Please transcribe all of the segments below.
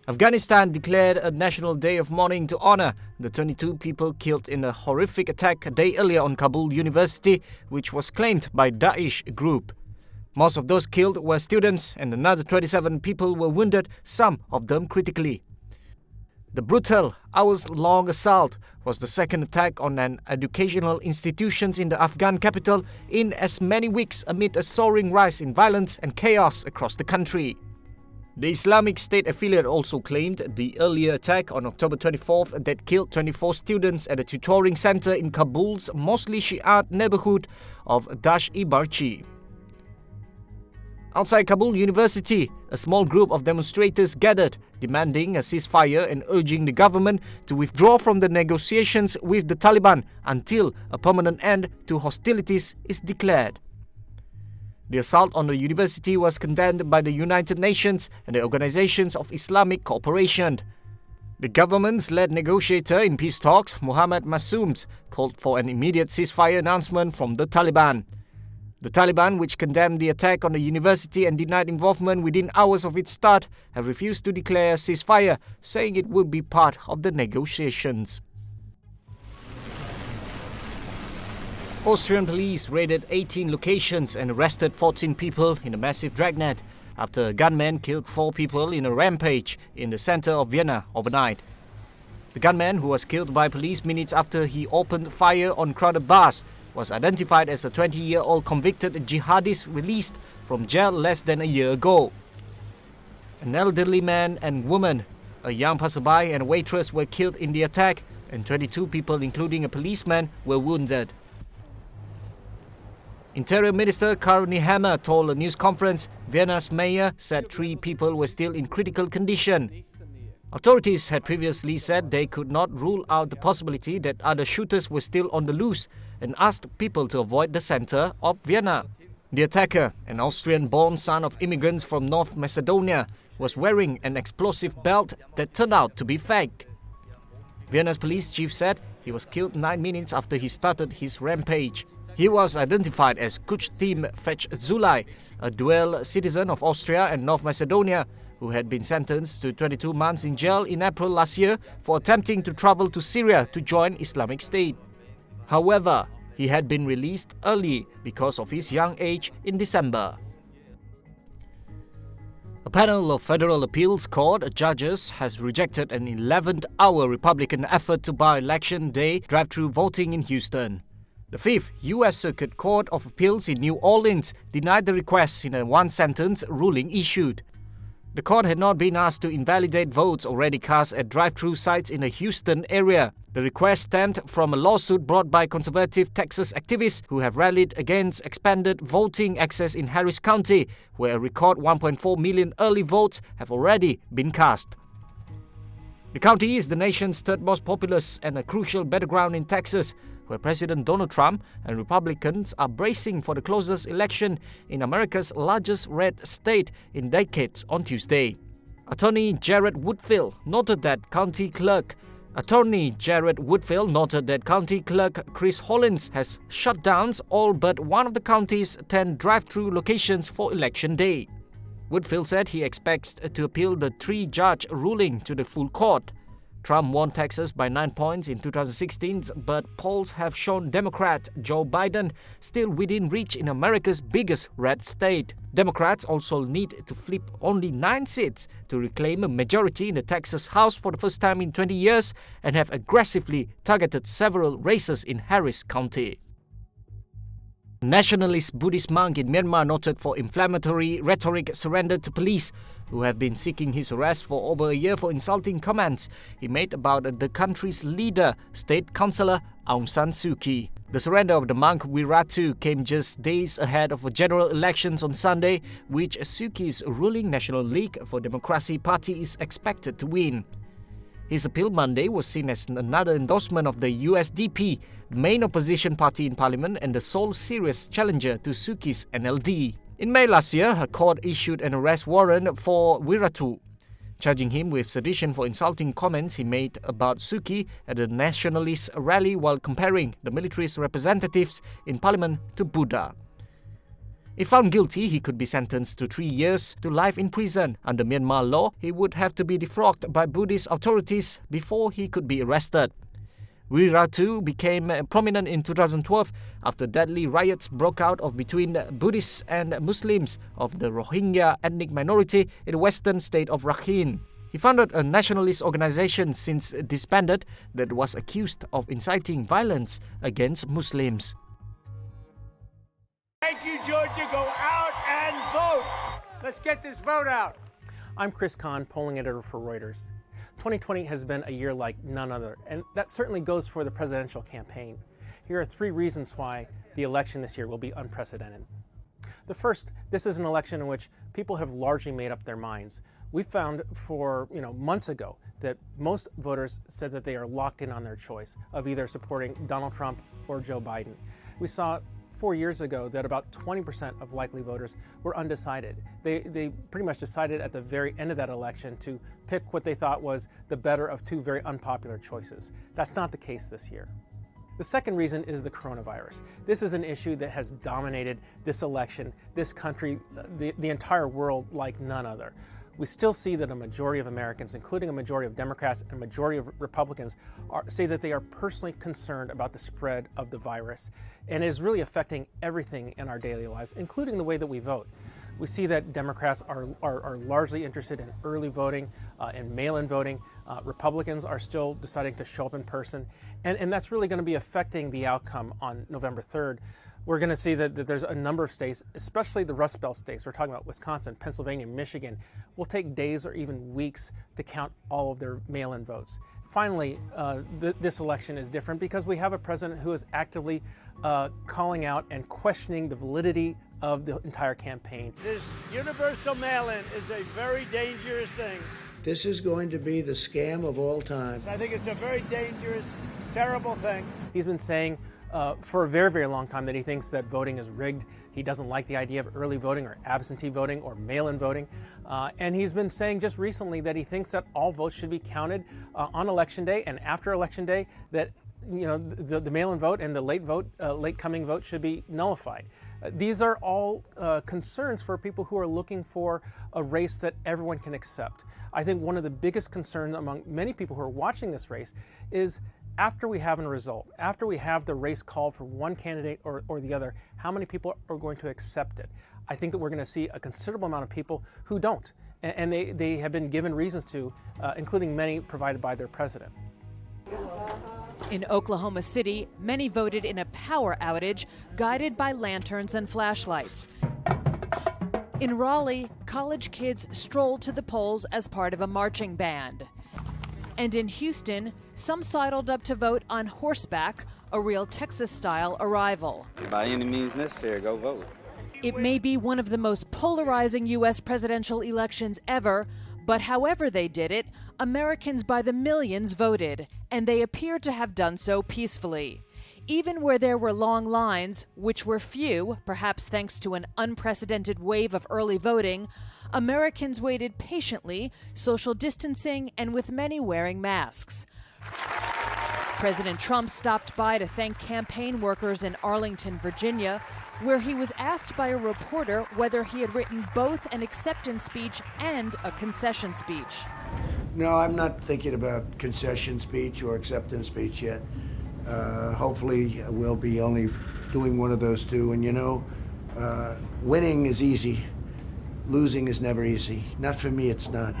Afghanistan declared a national day of mourning to honor the 22 people killed in a horrific attack a day earlier on Kabul University, which was claimed by Daesh group. Most of those killed were students and another 27 people were wounded, some of them critically. The brutal, hours-long assault was the second attack on an educational institution in the Afghan capital in as many weeks amid a soaring rise in violence and chaos across the country. The Islamic State affiliate also claimed the earlier attack on October 24th that killed 24 students at a tutoring center in Kabul's mostly Shiite neighborhood of Dasht-e-Barchi. Outside Kabul University, a small group of demonstrators gathered, demanding a ceasefire and urging the government to withdraw from the negotiations with the Taliban until a permanent end to hostilities is declared. The assault on the university was condemned by the United Nations and the Organizations of Islamic Cooperation. The government's lead negotiator in peace talks, Mohammad Massoum, called for an immediate ceasefire announcement from the Taliban. The Taliban, which condemned the attack on the university and denied involvement within hours of its start, have refused to declare a ceasefire, saying it would be part of the negotiations. Austrian police raided 18 locations and arrested 14 people in a massive dragnet after a gunman killed 4 people in a rampage in the center of Vienna overnight. The gunman, who was killed by police minutes after he opened fire on crowded bars, was identified as a 20-year-old convicted jihadist released from jail less than a year ago. An elderly man and woman, a young passerby and a waitress were killed in the attack, and 22 people, including a policeman, were wounded. Interior Minister Karl Nehammer told a news conference Vienna's mayor said 3 people were still in critical condition. Authorities had previously said they could not rule out the possibility that other shooters were still on the loose and asked people to avoid the center of Vienna. The attacker, an Austrian-born son of immigrants from North Macedonia, was wearing an explosive belt that turned out to be fake. Vienna's police chief said he was killed 9 minutes after he started his rampage. He was identified as Kuchtim Fetch-Zulai, a dual citizen of Austria and North Macedonia, who had been sentenced to 22 months in jail in April last year for attempting to travel to Syria to join Islamic State. However, he had been released early because of his young age in December. A panel of Federal Appeals Court judges has rejected an 11th-hour Republican effort to buy Election Day drive-through voting in Houston. The 5th U.S. Circuit Court of Appeals in New Orleans denied the request in a one-sentence ruling issued. The court had not been asked to invalidate votes already cast at drive-through sites in the Houston area. The request stemmed from a lawsuit brought by conservative Texas activists who have rallied against expanded voting access in Harris County, where a record 1.4 million early votes have already been cast. The county is the nation's third most populous and a crucial battleground in Texas, where President Donald Trump and Republicans are bracing for the closest election in America's largest red state in decades on Tuesday. Attorney Jared Woodfield noted that County Clerk Chris Hollins has shut down all but one of the county's 10 drive-through locations for Election Day. Woodfield said he expects to appeal the 3-judge ruling to the full court. Trump won Texas by 9 points in 2016, but polls have shown Democrat Joe Biden still within reach in America's biggest red state. Democrats also need to flip only 9 seats to reclaim a majority in the Texas House for the first time in 20 years and have aggressively targeted several races in Harris County. A nationalist Buddhist monk in Myanmar noted for inflammatory rhetoric surrendered to police, who have been seeking his arrest for over a year for insulting comments he made about the country's leader, State Councillor Aung San Suu Kyi. The surrender of the monk Wiratu came just days ahead of general elections on Sunday, which Suu Kyi's ruling National League for Democracy party is expected to win. His appeal Monday was seen as another endorsement of the USDP, the main opposition party in parliament and the sole serious challenger to Suu Kyi's NLD. In May last year, a court issued an arrest warrant for Wiratu, charging him with sedition for insulting comments he made about Suu Kyi at a nationalist rally while comparing the military's representatives in parliament to Buddha. If found guilty, he could be sentenced to 3 years to life in prison. Under Myanmar law, he would have to be defrocked by Buddhist authorities before he could be arrested. Wiratu became prominent in 2012 after deadly riots broke out between Buddhists and Muslims of the Rohingya ethnic minority in the western state of Rakhine. He founded a nationalist organization since disbanded that was accused of inciting violence against Muslims. Thank you, Georgia. Go out and vote. Let's get this vote out. I'm Chris Kahn, polling editor for Reuters. 2020 has been a year like none other, and that certainly goes for the presidential campaign. Here are 3 reasons why the election this year will be unprecedented. The first, this is an election in which people have largely made up their minds. We found months ago that most voters said that they are locked in on their choice of either supporting Donald Trump or Joe Biden. We saw 4 years ago that about 20% of likely voters were undecided. They pretty much decided at the very end of that election to pick what they thought was the better of 2 very unpopular choices. That's not the case this year. The second reason is the coronavirus. This is an issue that has dominated this election, this country, the entire world like none other. We still see that a majority of Americans, including a majority of Democrats and a majority of Republicans, say that they are personally concerned about the spread of the virus. And it is really affecting everything in our daily lives, including the way that we vote. We see that Democrats are largely interested in early voting and mail-in voting. Republicans are still deciding to show up in person. And that's really going to be affecting the outcome on November 3rd. We're going to see that there's a number of states, especially the Rust Belt states, we're talking about Wisconsin, Pennsylvania, Michigan, will take days or even weeks to count all of their mail-in votes. Finally, this election is different because we have a president who is actively calling out and questioning the validity of the entire campaign. This universal mail-in is a very dangerous thing. This is going to be the scam of all time. I think it's a very dangerous, terrible thing. He's been saying for a very, very long time that he thinks that voting is rigged. He doesn't like the idea of early voting or absentee voting or mail-in voting. And he's been saying just recently that he thinks that all votes should be counted on Election Day and after Election Day, that the mail-in vote and the late coming vote should be nullified. These are all concerns for people who are looking for a race that everyone can accept. I think one of the biggest concerns among many people who are watching this race is after we have a result, after we have the race called for one candidate or the other, how many people are going to accept it? I think that we're going to see a considerable amount of people who don't, and they have been given reasons to, including many provided by their president. In Oklahoma City, many voted in a power outage guided by lanterns and flashlights. In Raleigh, college kids strolled to the polls as part of a marching band. And in Houston, some sidled up to vote on horseback, a real Texas-style arrival. By any means necessary, go vote. It may be one of the most polarizing U.S. presidential elections ever, but however they did it, Americans by the millions voted, and they appear to have done so peacefully. Even where there were long lines, which were few, perhaps thanks to an unprecedented wave of early voting, Americans waited patiently, social distancing, and with many wearing masks. President Trump stopped by to thank campaign workers in Arlington, Virginia, where he was asked by a reporter whether he had written both an acceptance speech and a concession speech. No, I'm not thinking about concession speech or acceptance speech yet. Hopefully we'll be only doing one of those two. And winning is easy. Losing is never easy. Not for me, it's not.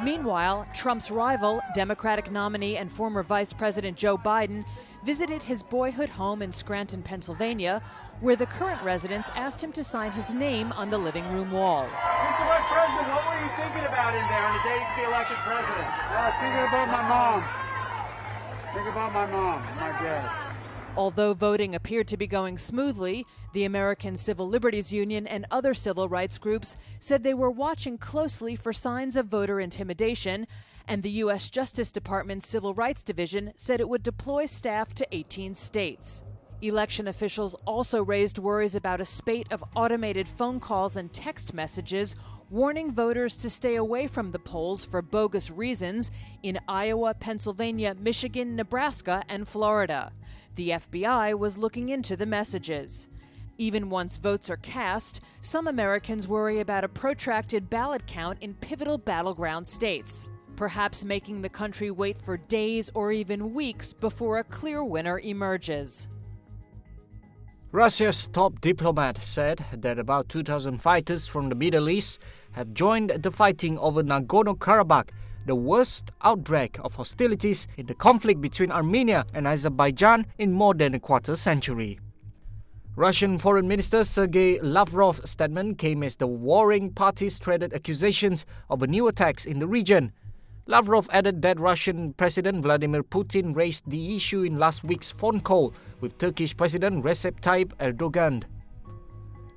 Meanwhile, Trump's rival, Democratic nominee and former Vice President Joe Biden, visited his boyhood home in Scranton, Pennsylvania, where the current residents asked him to sign his name on the living room wall. Mr. Vice President, what were you thinking about in there on the day to be elected president? Thinking about my mom. Thinking about my mom, my dad. Although voting appeared to be going smoothly, the American Civil Liberties Union and other civil rights groups said they were watching closely for signs of voter intimidation, and the U.S. Justice Department's Civil Rights Division said it would deploy staff to 18 states. Election officials also raised worries about a spate of automated phone calls and text messages warning voters to stay away from the polls for bogus reasons in Iowa, Pennsylvania, Michigan, Nebraska, and Florida. The FBI was looking into the messages. Even once votes are cast, some Americans worry about a protracted ballot count in pivotal battleground states, perhaps making the country wait for days or even weeks before a clear winner emerges. Russia's top diplomat said that about 2,000 fighters from the Middle East have joined the fighting over Nagorno-Karabakh, the worst outbreak of hostilities in the conflict between Armenia and Azerbaijan in more than a quarter century. Russian Foreign Minister Sergei Lavrov's statement came as the warring parties treaded accusations of new attacks in the region. Lavrov added that Russian President Vladimir Putin raised the issue in last week's phone call with Turkish President Recep Tayyip Erdogan.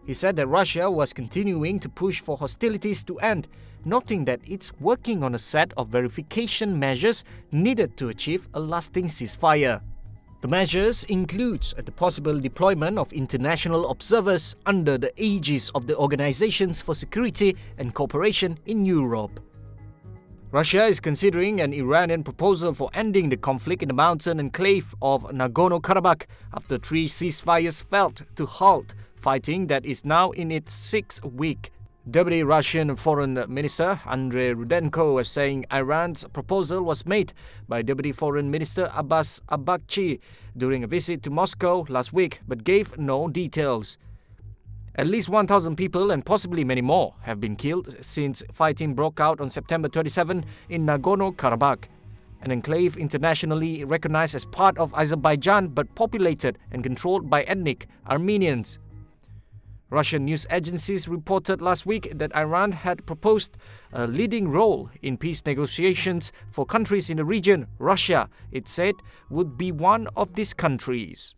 He said that Russia was continuing to push for hostilities to end, noting that it's working on a set of verification measures needed to achieve a lasting ceasefire. The measures include the possible deployment of international observers under the aegis of the Organizations for Security and Cooperation in Europe. Russia is considering an Iranian proposal for ending the conflict in the mountain enclave of Nagorno-Karabakh after 3 ceasefires failed to halt fighting that is now in its 6th week. Deputy Russian Foreign Minister Andrei Rudenko was saying Iran's proposal was made by Deputy Foreign Minister Abbas Abakchi during a visit to Moscow last week, but gave no details. At least 1,000 people and possibly many more have been killed since fighting broke out on September 27 in Nagorno-Karabakh, an enclave internationally recognized as part of Azerbaijan but populated and controlled by ethnic Armenians. Russian news agencies reported last week that Iran had proposed a leading role in peace negotiations for countries in the region. Russia, it said, would be one of these countries.